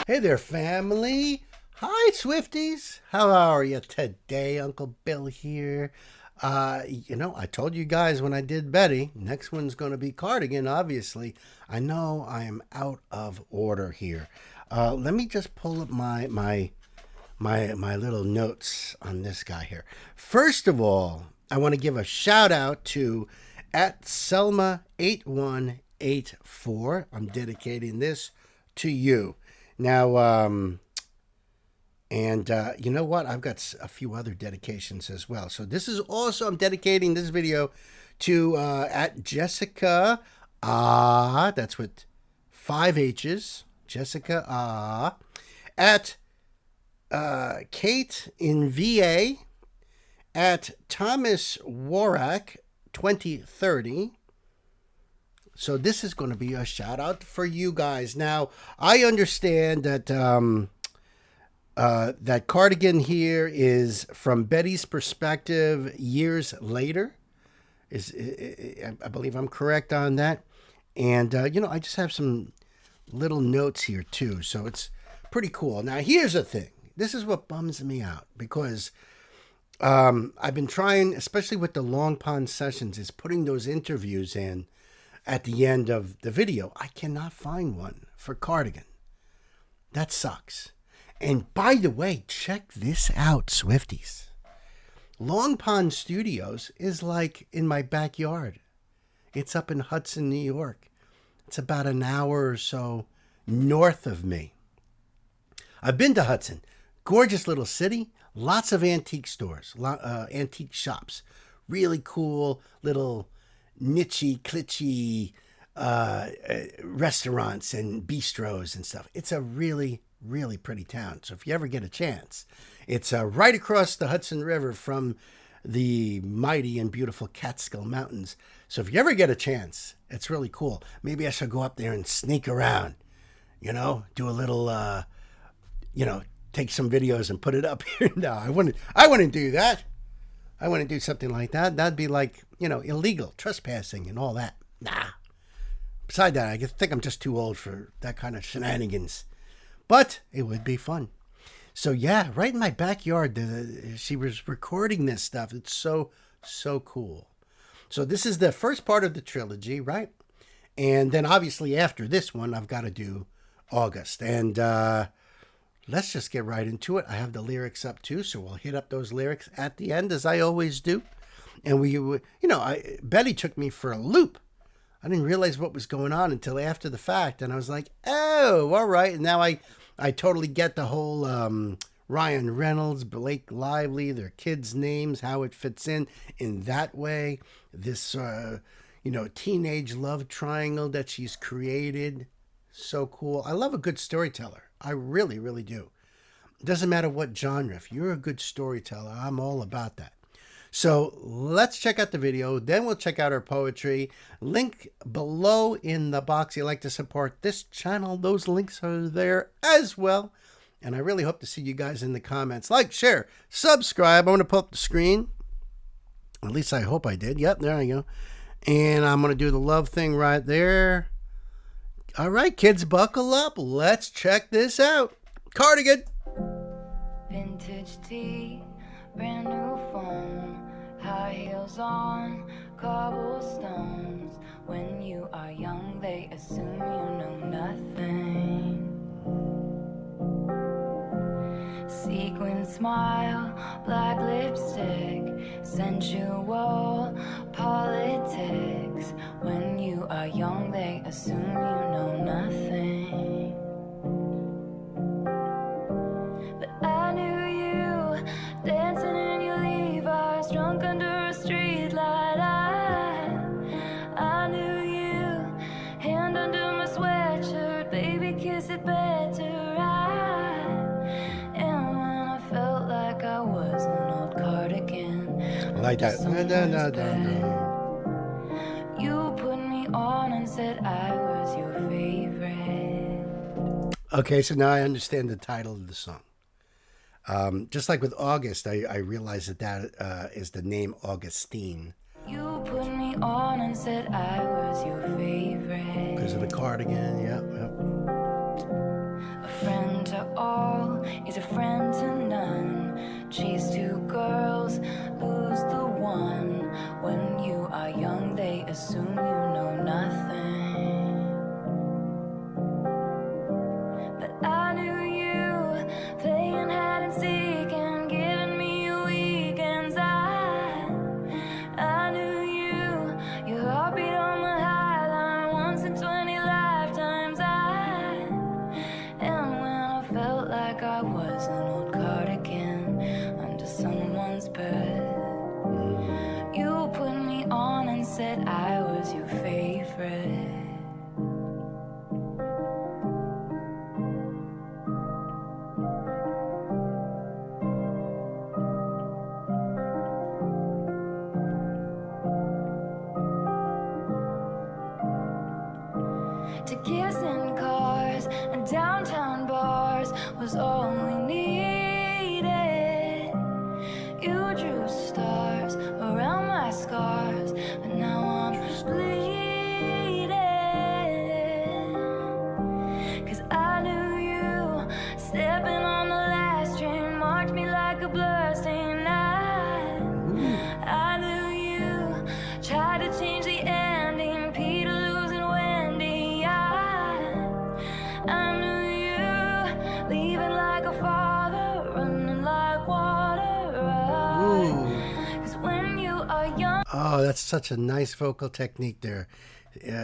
Hey there, family. Hi, Swifties. How are you today? Uncle Bill here. I told you guys when I did Betty, next one's going to be Cardigan, obviously. I know I am out of order here. Let me just pull up my little notes on this guy here. First of all, I want to give a shout out to at Selma8184. I'm dedicating this to you. Now, you know what? I've got a few other dedications as well. So this is also, I'm dedicating this video to at Jessica that's with 5 H's. Jessica at Kate in VA, at Thomas Warak 2030. So this is going to be a shout out for you guys. Now, I understand that that Cardigan here is from Betty's perspective years later. I believe I'm correct on that. And I just have some little notes here too, so it's pretty cool. Now, here's the thing. This is what bums me out because I've been trying, especially with the Long Pond sessions, is putting those interviews in at the end of the video. I cannot find one for Cardigan. That sucks. And by the way, check this out, Swifties. Long Pond Studios is like in my backyard. It's up in Hudson, New York. It's about an hour or so north of me. I've been to Hudson. Gorgeous little city. Lots of antique stores, antique shops. Really cool little nichey, clitchy restaurants and bistros and stuff. It's a really, really pretty town. So if you ever get a chance, it's right across the Hudson River from the mighty and beautiful Catskill Mountains. So if you ever get a chance, it's really cool. Maybe I should go up there and sneak around, do a little, take some videos and put it up here. No, I wouldn't do that. I wouldn't do something like that. That'd be like, illegal, trespassing and all that. Nah. Besides that, I think I'm just too old for that kind of shenanigans. But it would be fun. So yeah, right in my backyard, she was recording this stuff. It's so, so cool. So this is the first part of the trilogy, right? And then obviously after this one, I've got to do August. And let's just get right into it. I have the lyrics up too, so we'll hit up those lyrics at the end, as I always do. And Betty took me for a loop. I didn't realize what was going on until after the fact, and I was like, "Oh, all right." And now I totally get the whole Ryan Reynolds, Blake Lively, their kids' names, how it fits in that way. This teenage love triangle that she's created. So cool. I love a good storyteller. I really, really do. It doesn't matter what genre. If you're a good storyteller, I'm all about that. So let's check out the video. Then we'll check out her poetry. Link below in the box. You like to support this channel, those links are there as well. And I really hope to see you guys in the comments. Like, share, subscribe. I'm going to pull up the screen. At least I hope I did. Yep, there I go. And I'm going to do the love thing right there. All right, kids, buckle up. Let's check this out. Cardigan. Vintage tea, brand new phone, high heels on, cobblestones. When you are young, they assume you know nothing. Sequin smile, black lipstick, sensual politics. When you are young, they assume you know nothing. But I knew you, dancing in your Levi's, drunk under a streetlight. I knew you, hand under my sweatshirt, baby, kiss it better. And when I felt like I was an old cardigan, Like that. you put me on and said I was your favorite. Okay, so now I understand the title of the song. Just like with August, I realized that is the name Augustine. You put me on and said I was your favorite. Because of the cardigan, yep. A friend He's a friend to none. Chase two girls, lose the one. When you are young, they assume you know nothing. But I knew you, playing hide and seek and giving me weekends. I knew you, your heartbeat on the high line once in 20 lifetimes. And when I felt like I was an old cardigan under someone's bed, you put me on and said I was your favorite. To kiss in cars and downtown bars was all we needed. You drew stars around my scars, but now I'm bleeding. 'Cause I knew you, stepping on the last train, marked me like a bloodstained night. I knew you, tried to change the ending, Peter losing Wendy. I knew you, leaving like a father, running like water. 'Cause when you are young. Oh, that's such a nice vocal technique there.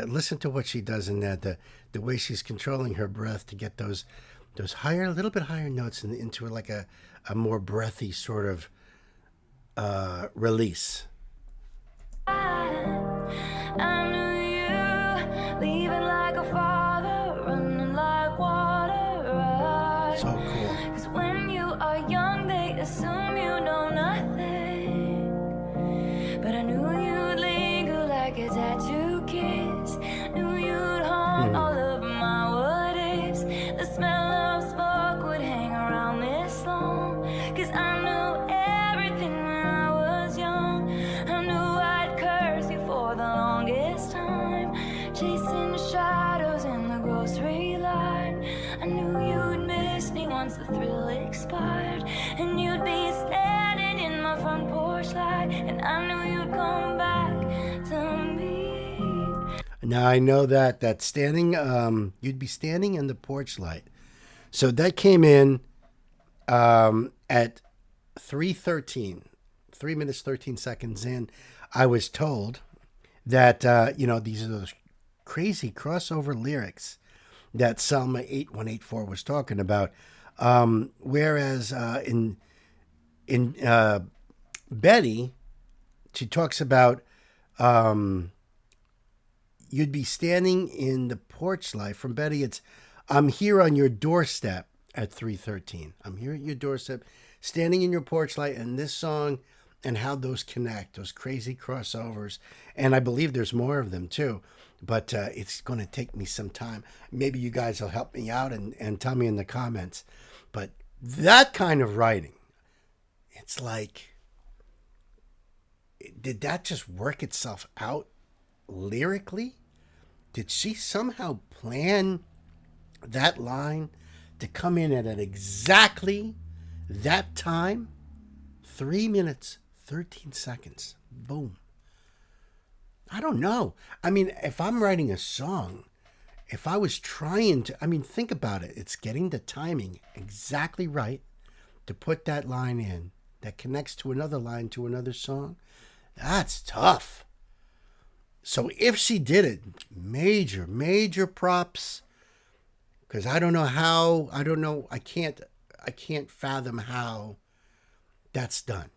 Listen to what she does in that. The way she's controlling her breath to get those higher, a little bit higher notes into like a more breathy sort of release. I knew you, leaving like a father, running like water. So cool. 'Cause when you are young, they assume you know nothing. But I knew you'd linger like a tattoo kiss. Knew you'd haunt all of my what ifs. The smell of smoke would hang around this long. 'Cause I knew everything when I was young. I knew I'd curse you for the longest time. Chasing the shadows in the grocery line. I knew you'd miss me once the thrill expired. And you'd be standing in my front porch light. And I knew you'd come back to me. Now I know that standing, you'd be standing in the porch light. So that came in at 3:13, 3 minutes 13 seconds in. I was told that these are those crazy crossover lyrics that Selma 8184 was talking about. Whereas in Betty, she talks about you'd be standing in the porch light. From Betty, it's I'm here on your doorstep at 3:13. I'm here at your doorstep, standing in your porch light. And this song and how those connect, those crazy crossovers. And I believe there's more of them too. But it's going to take me some time. Maybe you guys will help me out and tell me in the comments. But that kind of writing, it's like, did that just work itself out lyrically? Did she somehow plan that line to come in at exactly that time? 3 minutes, 13 seconds. Boom. I don't know. I mean, if I'm writing a song, if I was trying to, think about it. It's getting the timing exactly right to put that line in that connects to another line to another song. That's tough. So if she did it, major props. Because I can't fathom how that's done.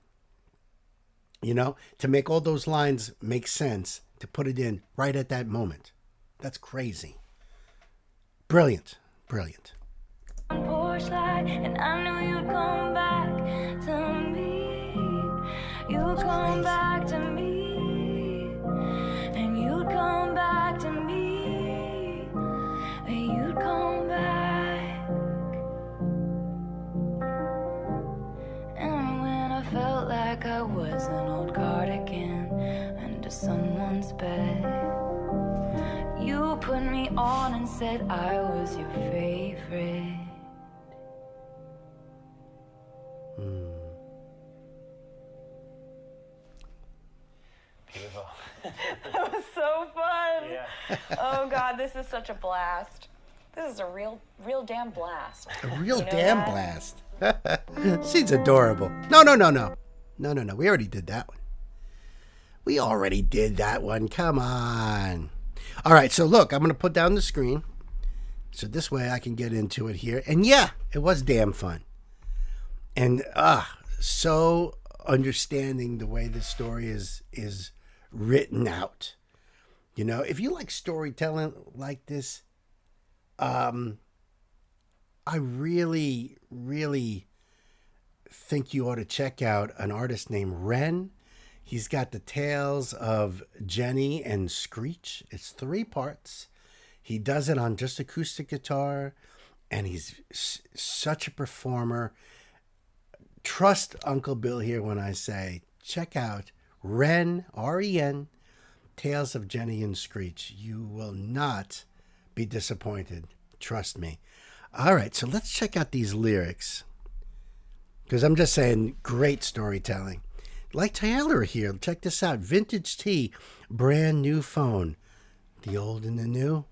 To make all those lines make sense, to put it in right at that moment. That's crazy. Brilliant. Porch light, and I knew you'd come back to me. You'd come back to me, and you'd come back to me, and you'd come back. And when I felt like I was an old cardigan under someone's bed, you put me on and said I was your favorite. wonderful. That was so fun. Yeah. Oh God, this is such a blast. This is a real damn blast. A real You know damn that? blast. She's adorable. No. We already did that one. We already did that one. Come on. All right, so look, I'm going to put down the screen. So this way I can get into it here. And yeah, it was damn fun. And so understanding the way this story is written out. You know, if you like storytelling like this, I really, really think you ought to check out an artist named Ren. He's got the tales of Jenny and Screech. It's 3 parts. He does it on just acoustic guitar, and he's such a performer. Trust Uncle Bill here when I say, check out Ren, R-E-N, Tales of Jenny and Screech. You will not be disappointed. Trust me. All right, so let's check out these lyrics. Because I'm just saying, great storytelling. Like Taylor here, check this out. Vintage tee, brand new phone. The old and the new.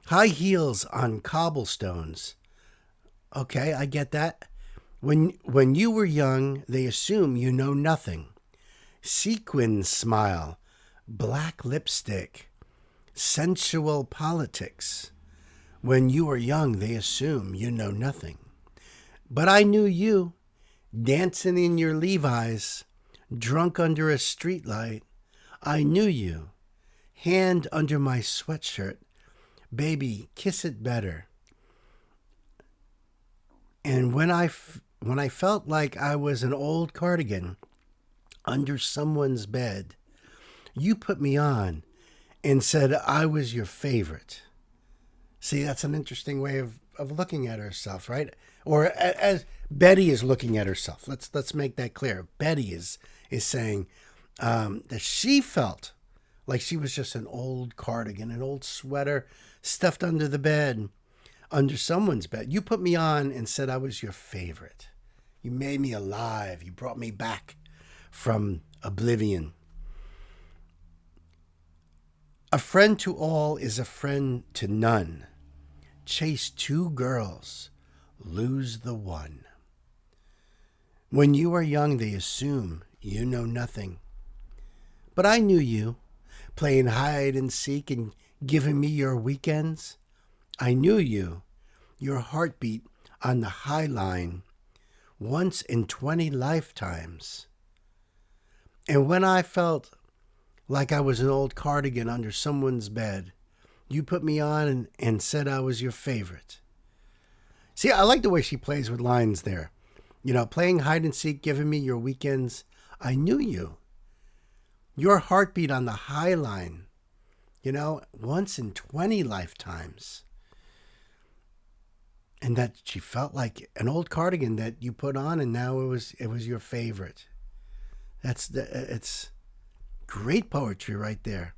High heels on cobblestones. Okay, I get that. When you were young, they assume you know nothing. Sequin smile, black lipstick, sensual politics. When you are young, they assume you know nothing. But I knew you, dancing in your Levi's, drunk under a streetlight. I knew you, hand under my sweatshirt. Baby, kiss it better. And when I felt like I was an old cardigan under someone's bed, you put me on and said I was your favorite. See, that's an interesting way of looking at herself, right? Or as Betty is looking at herself. Let's make that clear. Betty is saying that she felt like she was just an old cardigan, an old sweater stuffed under the bed, under someone's bed. You put me on and said I was your favorite. You made me alive. You brought me back from oblivion. A friend to all is a friend to none. Chase 2 girls, lose the one. When you are young, they assume you know nothing. But I knew you, playing hide and seek and giving me your weekends. I knew you, your heartbeat on the high line, once in 20 lifetimes. And when I felt like I was an old cardigan under someone's bed, you put me on and said I was your favorite. See, I like the way she plays with lines there. You know, playing hide and seek, giving me your weekends. I knew you. Your heartbeat on the high line. You know, once in 20 lifetimes. And that she felt like an old cardigan that you put on, and now it was your favorite. It's great poetry right there.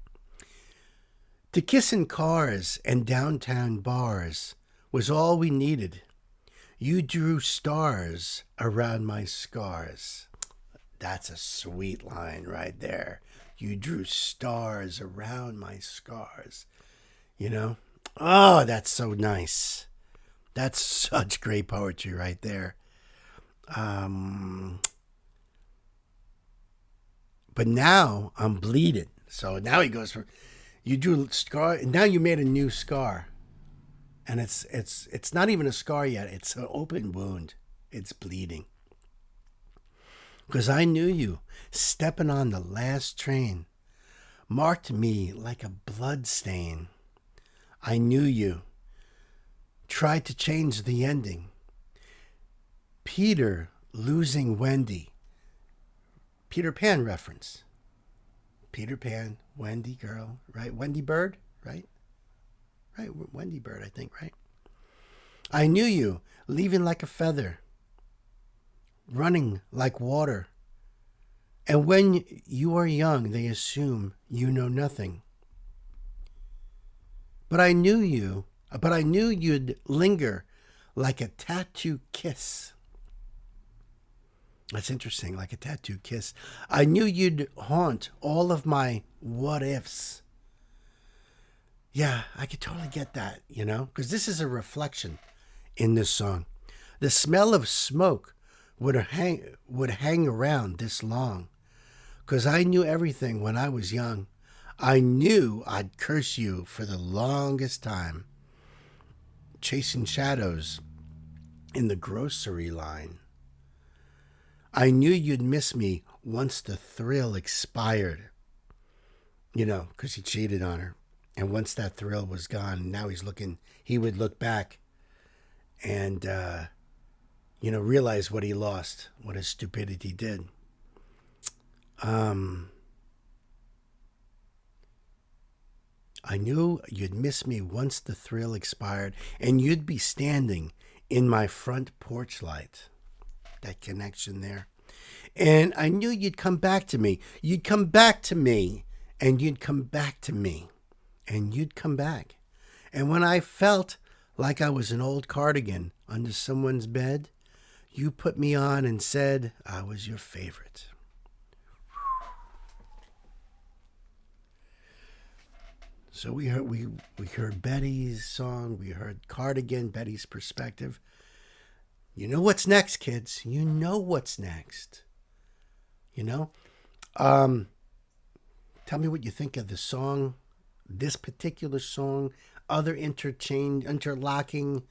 To kiss in cars and downtown bars was all we needed. You drew stars around my scars. That's a sweet line right there. You drew stars around my scars. You know? Oh, that's so nice. That's such great poetry right there. But now I'm bleeding. So now he goes for, you drew a scar, and now you made a new scar. And it's not even a scar yet. It's an open wound. It's bleeding. Because I knew you stepping on the last train, marked me like a blood stain. I knew you tried to change the ending. Peter losing Wendy. Peter Pan reference. Peter Pan, Wendy girl, right? Wendy Bird, right? Right, Wendy Bird, I think, right? I knew you leaving like a feather, running like water. And when you are young, they assume you know nothing. But I knew you'd linger like a tattoo kiss. That's interesting, like a tattoo kiss. I knew you'd haunt all of my what ifs. Yeah, I could totally get that, because this is a reflection in this song. The smell of smoke would hang around this long, 'cause I knew everything when I was young. I knew I'd curse you for the longest time, chasing shadows in the grocery line. I knew you'd miss me once the thrill expired, 'cause he cheated on her. And once that thrill was gone, now he would look back and, realize what he lost, what his stupidity did. I knew you'd miss me once the thrill expired, and you'd be standing in my front porch light. That connection there. And I knew you'd come back to me. You'd come back to me, and you'd come back to me, and you'd come back. And when I felt like I was an old cardigan under someone's bed, you put me on and said I was your favorite. So we heard Betty's song, we heard Cardigan, Betty's perspective. You know what's next, kids. You know what's next. Tell me what you think of the song, this particular song, other interlocking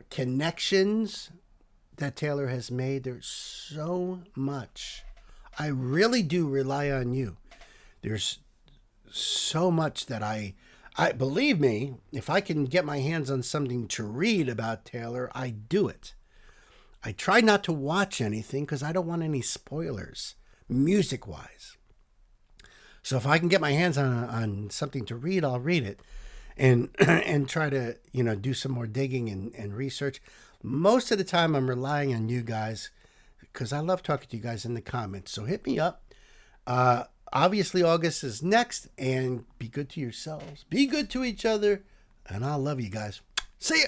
connections that Taylor has made. There's so much. I really do rely on you. There's so much that I believe me, if I can get my hands on something to read about Taylor, I do it. I try not to watch anything because I don't want any spoilers, music-wise. So if I can get my hands on something to read, I'll read it and try to, do some more digging and research. Most of the time I'm relying on you guys because I love talking to you guys in the comments. So hit me up. Obviously, August is next, and be good to yourselves. Be good to each other, and I'll love you guys. See ya.